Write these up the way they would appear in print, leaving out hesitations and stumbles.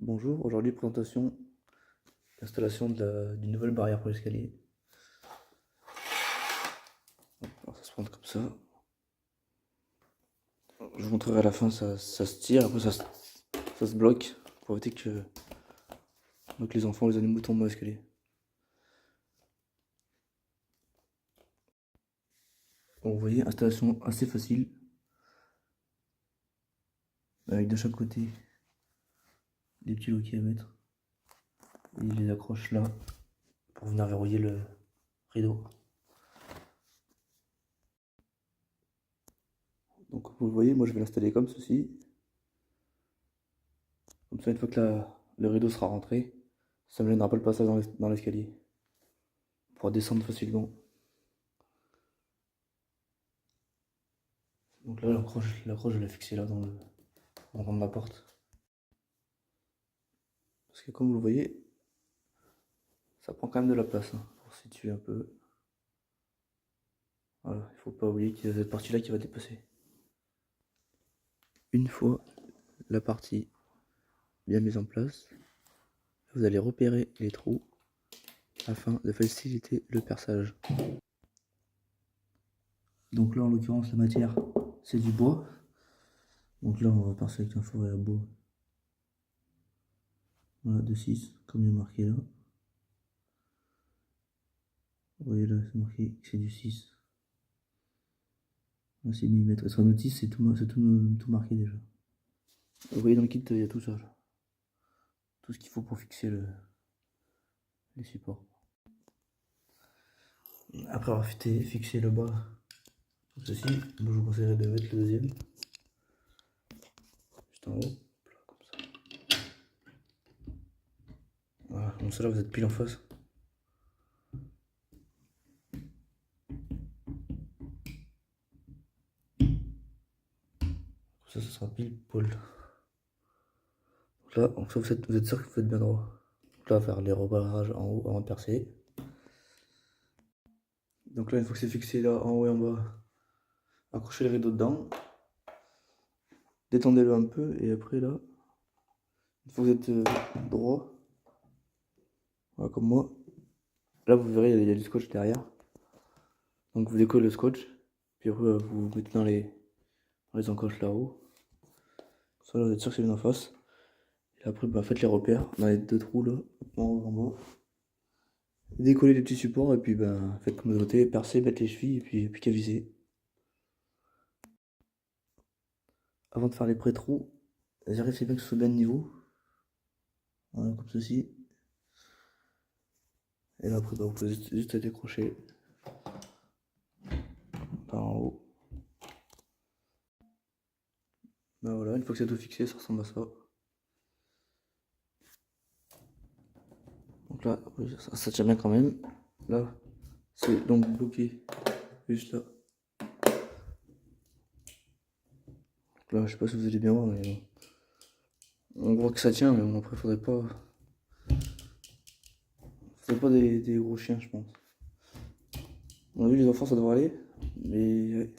Bonjour, aujourd'hui présentation d'installation d'une nouvelle barrière pour l'escalier. Alors ça se prend comme ça. Je vous montrerai à la fin, ça se tire, après ça se bloque pour éviter que les enfants, les animaux tombent dans l'escalier. Bon, vous voyez, installation assez facile, avec de chaque côté des petits loquets à mettre. Et il les accroche là pour venir verrouiller le rideau. Donc vous le voyez, moi je vais l'installer comme ceci. Comme ça, une fois que le rideau sera rentré, ça ne me gênera pas le passage dans l'escalier. Pour descendre facilement. Donc là, l'accroche, je l'ai fixée là dans de la porte. Parce que comme vous le voyez, ça prend quand même de la place, hein, pour situer un peu. Voilà, il faut pas oublier qu'il y a cette partie-là qui va dépasser. Une fois la partie bien mise en place, vous allez repérer les trous afin de faciliter le perçage. Donc là, en l'occurrence, la matière, c'est du bois. Donc là, on va percer avec un fourré à bois. Voilà, de 6, comme il est marqué là. Vous voyez là, c'est marqué que c'est du 6. Là, c'est millimètres. Sur la notice, c'est tout marqué déjà. Vous voyez dans le kit, il y a tout ça. Là. Tout ce qu'il faut pour fixer les supports. Après avoir fixé le bas, comme ceci, je vous conseillerais de mettre le deuxième. Juste en haut, là, comme ça. Voilà, comme ça là vous êtes pile en face. Ça sera pile poil. Donc là, vous êtes sûr que vous êtes bien droit. Donc là, faire les rebarrages en haut avant de percer. Donc là, une fois que c'est fixé là, en haut et en bas, accrochez les rideaux dedans. Détendez-le un peu et après là, une fois que vous êtes droit, voilà, comme moi, là vous verrez, il y a du scotch derrière. Donc vous décollez le scotch, puis après vous mettez dans les encoches là-haut. Ça là, vous êtes sûr que c'est bien en face. Et après, faites les repères dans les deux trous là, en haut, en bas. Décollez les petits supports et puis faites comme de l'autre côté, percer, mettre les chevilles et puis qu'à visser. Avant de faire les pré-trous, vérifiez bien que ce soit bien de niveau. Voilà, comme ceci. Et là après, vous pouvez juste décrocher par en haut. Voilà, une fois que c'est tout fixé, ça ressemble à ça. Donc là, ça tient bien quand même. Là, c'est donc bloqué juste là. Donc là, je sais pas si vous allez bien voir, mais on voit que ça tient, mais bon, après, faudrait pas des gros chiens, je pense. On a vu les enfants, ça devrait aller, mais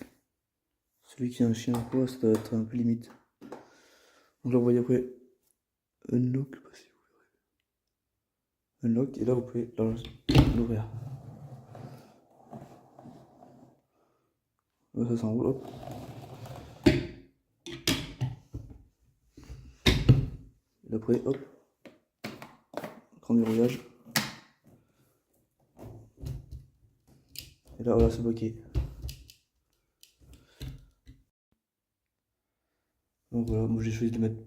celui qui a un chien ou quoi, ça doit être un peu limite. Donc là, vous voyez après, unlock, je sais pas si vous verrez. Unlock, et là, vous pouvez l'ouvrir. Là, ça s'enroule, hop. Et après, hop, grand déroulage. Et là, voilà, c'est bloqué. Donc voilà, moi j'ai choisi de le mettre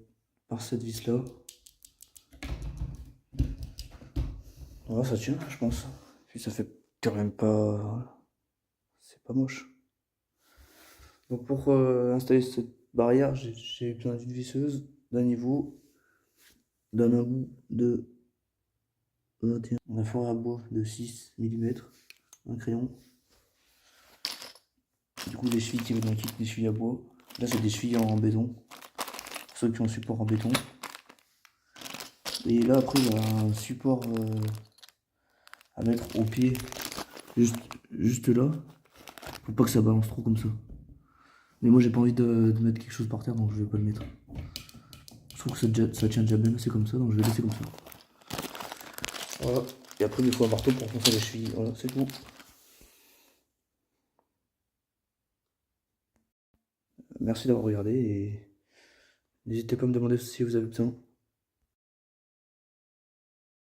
par cette vis là. Voilà, ça tient, je pense. Puis ça fait quand même pas. Voilà. C'est pas moche. Donc pour installer cette barrière, j'ai besoin d'une visseuse, d'un niveau, d'un embout de 21, un four à bois de 6 mm, un crayon. Du coup, les chevilles qui viennent dans le kit, des chevilles à bois. Là, c'est des chevilles en béton. Pour ceux qui ont un support en béton. Et là, après, il y a un support à mettre au pied, juste là, pour pas que ça balance trop comme ça. Mais moi, j'ai pas envie de mettre quelque chose par terre, donc je vais pas le mettre. trouve que ça tient déjà bien assez comme ça, donc je vais laisser comme ça. Voilà. Et après, il faut un marteau pour poncer les chevilles. Voilà, c'est tout. Merci d'avoir regardé et n'hésitez pas à me demander si vous avez besoin.